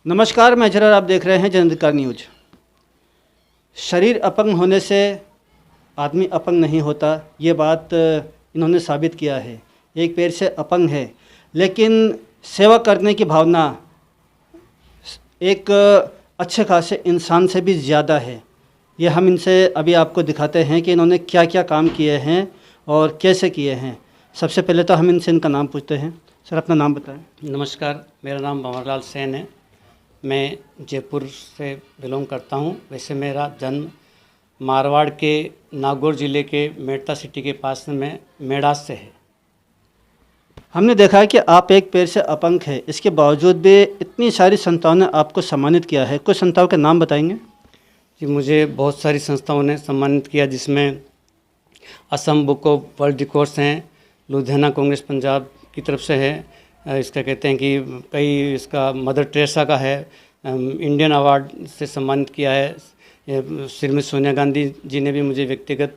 नमस्कार, मैं जरा आप देख रहे हैं जनअधिकार न्यूज। शरीर अपंग होने से आदमी अपंग नहीं होता, ये बात इन्होंने साबित किया है। एक पैर से अपंग है लेकिन सेवा करने की भावना एक अच्छे खासे इंसान से भी ज़्यादा है। ये हम इनसे अभी आपको दिखाते हैं कि इन्होंने क्या क्या काम किए हैं और कैसे किए हैं। सबसे पहले तो हम इनसे इनका नाम पूछते हैं। सर, अपना नाम बताएं। नमस्कार, मेरा नाम भंवरलाल सेन है। मैं जयपुर से बिलोंग करता हूँ। वैसे मेरा जन्म मारवाड़ के नागौर ज़िले के मेड़ता सिटी के पास में मेड़ास से है। हमने देखा है कि आप एक पैर से अपंग है, इसके बावजूद भी इतनी सारी संस्थाओं ने आपको सम्मानित किया है। कुछ संस्थाओं के नाम बताएंगे? कि मुझे बहुत सारी संस्थाओं ने सम्मानित किया, जिसमें Assam book of world records हैं, लुधियाना कांग्रेस पंजाब की तरफ से है, इसका कहते हैं कि कई इसका मदर टेरेसा का है, इंडियन अवार्ड से सम्मानित किया है। श्रीमती सोनिया गांधी जी ने भी मुझे व्यक्तिगत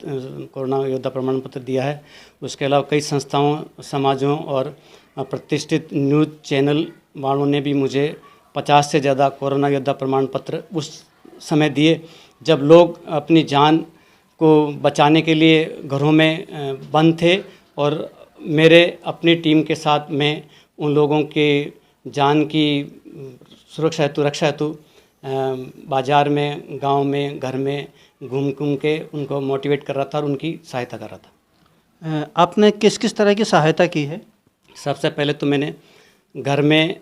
कोरोना योद्धा प्रमाण पत्र दिया है। उसके अलावा कई संस्थाओं, समाजों और प्रतिष्ठित न्यूज़ चैनल वालों ने भी मुझे 50 से ज़्यादा कोरोना योद्धा प्रमाण पत्र उस समय दिए जब लोग अपनी जान को बचाने के लिए घरों में बंद थे, और मेरे अपनी टीम के साथ मैं उन लोगों के जान की सुरक्षा हेतु, रक्षा हेतु बाज़ार में, गांव में, घर में घूम घूम के उनको मोटिवेट कर रहा था और उनकी सहायता कर रहा था। आपने किस किस तरह की सहायता की है? सबसे पहले तो मैंने घर में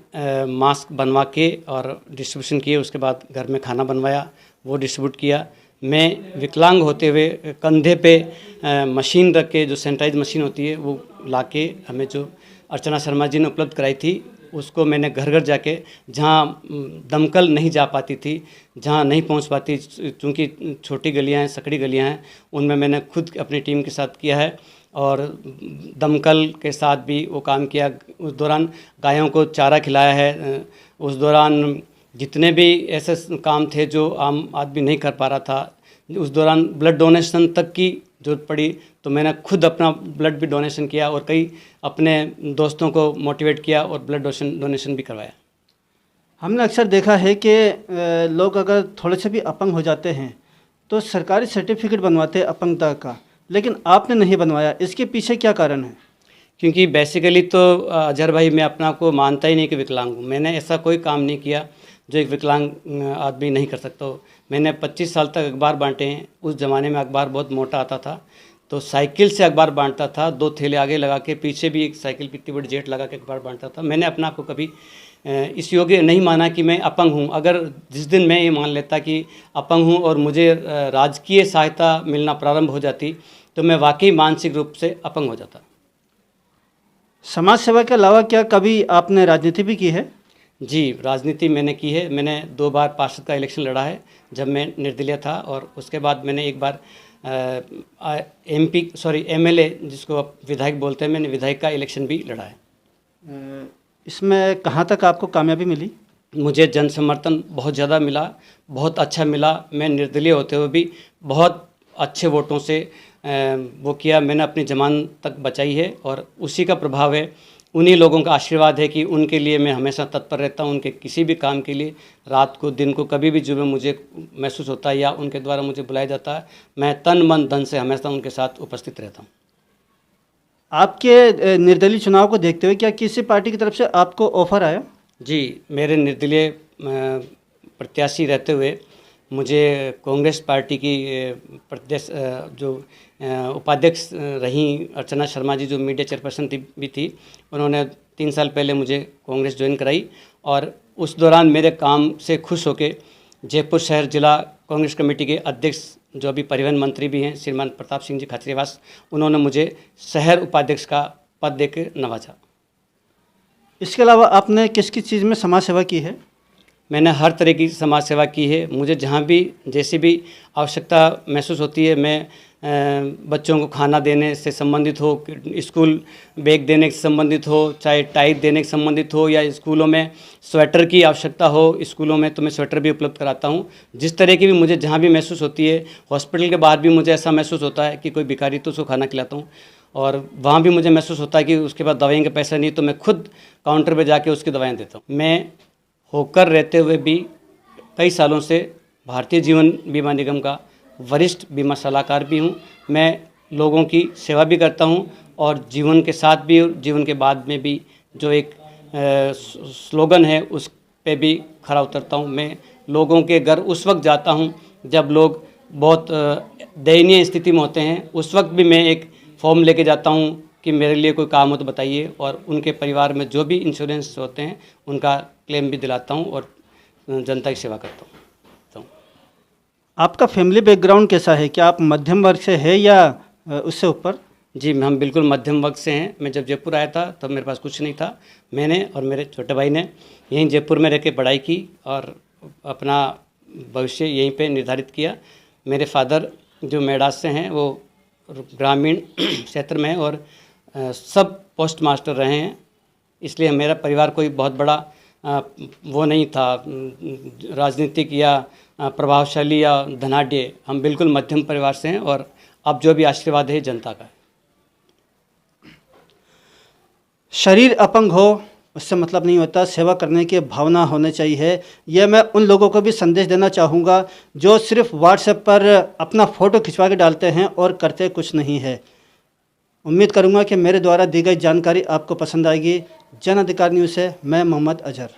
मास्क बनवा के और डिस्ट्रीब्यूशन किए। उसके बाद घर में खाना बनवाया, वो डिस्ट्रीब्यूट किया। मैं विकलांग होते हुए कंधे पे मशीन रख के, जो सैनिटाइज मशीन होती है, वो लाके हमें जो अर्चना शर्मा जी ने उपलब्ध कराई थी, उसको मैंने घर घर जाके, जहाँ दमकल नहीं जा पाती थी, जहाँ नहीं पहुंच पाती, चूँकि छोटी गलियां हैं, सकड़ी गलियां हैं, उनमें मैंने खुद अपनी टीम के साथ किया है और दमकल के साथ भी वो काम किया। उस दौरान गायों को चारा खिलाया है। उस दौरान जितने भी ऐसे काम थे जो आम आदमी नहीं कर पा रहा था, उस दौरान ब्लड डोनेशन तक की जरूरत पड़ी तो मैंने खुद अपना ब्लड भी डोनेशन किया और कई अपने दोस्तों को मोटिवेट किया और ब्लड डोनेशन भी करवाया। हमने अक्सर देखा है कि लोग अगर थोड़े से भी अपंग हो जाते हैं तो सरकारी सर्टिफिकेट बनवाते हैं अपंगता का, लेकिन आपने नहीं बनवाया। इसके पीछे क्या कारण है? क्योंकि बेसिकली तो अजहर भाई, मैं अपना को मानता ही नहीं कि विकलांग हूँ। मैंने ऐसा कोई काम नहीं किया जो एक विकलांग आदमी नहीं कर सकता हो। मैंने 25 साल तक अखबार बांटे हैं। उस ज़माने में अखबार बहुत मोटा आता था, तो साइकिल से अखबार बांटता था, 2 थैले आगे लगा के, पीछे भी एक साइकिल इतनी बड़ी जेट लगा के अखबार बांटता था। मैंने अपना को कभी इस योग्य नहीं माना कि मैं अपंग हूँ। अगर जिस दिन मैं ये मान लेता कि अपंग हूँ और मुझे राजकीय सहायता मिलना प्रारंभ हो जाती, तो मैं वाकई मानसिक रूप से अपंग हो जाता। समाज सेवा के अलावा क्या कभी आपने राजनीति भी की है? जी, राजनीति मैंने की है। मैंने 2 बार पार्षद का इलेक्शन लड़ा है जब मैं निर्दलीय था, और उसके बाद मैंने एक बार एमएलए, जिसको आप विधायक बोलते हैं, मैंने विधायक का इलेक्शन भी लड़ा है। इसमें कहाँ तक आपको कामयाबी मिली? मुझे जन समर्थन बहुत ज़्यादा मिला, बहुत अच्छा मिला। मैं निर्दलीय होते हुए भी बहुत अच्छे वोटों से वो किया। मैंने अपनी जमानत तक बचाई है और उसी का प्रभाव है, उन्हीं लोगों का आशीर्वाद है कि उनके लिए मैं हमेशा तत्पर रहता हूं। उनके किसी भी काम के लिए, रात को, दिन को, कभी भी जो मुझे महसूस होता है या उनके द्वारा मुझे बुलाया जाता है, मैं तन मन धन से हमेशा उनके साथ उपस्थित रहता हूं। आपके निर्दलीय चुनाव को देखते हुए क्या किसी पार्टी की तरफ से आपको ऑफर आया? जी, मेरे निर्दलीय प्रत्याशी रहते हुए मुझे कांग्रेस पार्टी की प्रदेश जो उपाध्यक्ष रही अर्चना शर्मा जी, जो मीडिया चेयरपर्सन भी थी, उन्होंने 3 साल पहले मुझे कांग्रेस ज्वाइन कराई, और उस दौरान मेरे काम से खुश होकर जयपुर शहर जिला कांग्रेस कमेटी के अध्यक्ष, जो अभी परिवहन मंत्री भी हैं, श्रीमान प्रताप सिंह जी खाचरियावास, उन्होंने मुझे शहर उपाध्यक्ष का पद देकर नवाजा। इसके अलावा आपने किस किस चीज़ में समाज सेवा की है? मैंने हर तरह की समाज सेवा की है। मुझे जहाँ भी जैसी भी आवश्यकता महसूस होती है, मैं बच्चों को खाना देने से संबंधित हो, स्कूल बैग देने से संबंधित हो, चाहे टाई देने से संबंधित हो, या स्कूलों में स्वेटर की आवश्यकता हो स्कूलों में, तो मैं स्वेटर भी उपलब्ध कराता हूँ। जिस तरह की भी मुझे जहाँ भी महसूस होती है, हॉस्पिटल के बाहर भी मुझे ऐसा महसूस होता है कि कोई भिखारी, तो उसको खाना खिलाता हूँ, और वहाँ भी मुझे महसूस होता है कि उसके पास दवाइयों का पैसा नहीं, तो मैं खुद काउंटर पर जाके उसकी दवाइयाँ देता हूँ। मैं होकर रहते हुए भी कई सालों से भारतीय जीवन बीमा निगम का वरिष्ठ बीमा सलाहकार भी हूँ। मैं लोगों की सेवा भी करता हूँ और जीवन के साथ भी और जीवन के बाद में भी जो एक स्लोगन है उस पे भी खरा उतरता हूँ। मैं लोगों के घर उस वक्त जाता हूँ जब लोग बहुत दयनीय स्थिति में होते हैं। उस वक्त भी मैं एक फॉर्म लेके जाता हूँ कि मेरे लिए कोई काम हो तो बताइए, और उनके परिवार में जो भी इंश्योरेंस होते हैं उनका क्लेम भी दिलाता हूँ और जनता की सेवा करता हूँ। आपका फैमिली बैकग्राउंड कैसा है? क्या आप मध्यम वर्ग से है या उससे ऊपर? जी, हम बिल्कुल मध्यम वर्ग से हैं। मैं जब जयपुर आया था तब मेरे पास कुछ नहीं था। मैंने और मेरे छोटे भाई ने यहीं जयपुर में रह के पढ़ाई की और अपना भविष्य यहीं पे निर्धारित किया। मेरे फादर जो मेडास से हैं वो ग्रामीण क्षेत्र में हैं और सब पोस्ट मास्टर रहे हैं, इसलिए मेरा परिवार कोई बहुत बड़ा वो नहीं था, राजनीतिक या प्रभावशाली या धनाढ्य। हम बिल्कुल मध्यम परिवार से हैं और अब जो भी आशीर्वाद है जनता का है। शरीर अपंग हो उससे मतलब नहीं होता, सेवा करने की भावना होनी चाहिए। यह मैं उन लोगों को भी संदेश देना चाहूँगा जो सिर्फ व्हाट्सएप पर अपना फ़ोटो खिंचवा के डालते हैं और करते कुछ नहीं है। उम्मीद करूँगा कि मेरे द्वारा दी गई जानकारी आपको पसंद आएगी। जन अधिकार न्यूज़ से मैं मोहम्मद अजहर।